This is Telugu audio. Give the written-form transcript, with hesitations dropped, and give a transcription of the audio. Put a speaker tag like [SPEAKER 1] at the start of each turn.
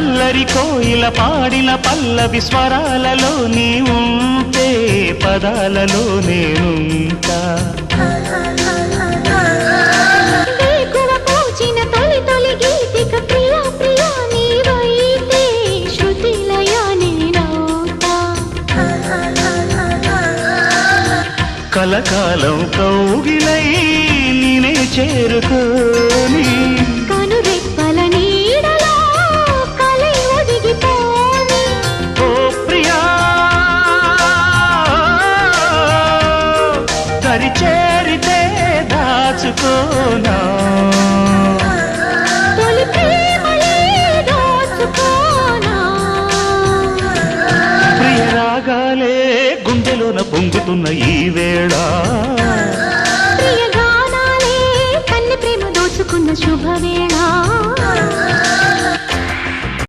[SPEAKER 1] అల్లరి కోయిల పాడిన పల్లవి స్వరాలలో నీ ఉంటే పదాలలో నేనుంటా కలకాలం కౌగిలై నేనే చేరుకోని
[SPEAKER 2] కనురెప్పల నీడలో కలై ఒదిగిపోని
[SPEAKER 1] ఓ ప్రియా దరి చేరితే దాచుకోనా
[SPEAKER 2] తొలి ప్రేమలే దోచుకోనా
[SPEAKER 1] ప్రియ రాగాలే గుండెలోన పొంగుతున్న ఈ వేళ
[SPEAKER 2] ప్రియ గానాలే కన్నె ప్రేమ దోచుకున్న శుభవేళ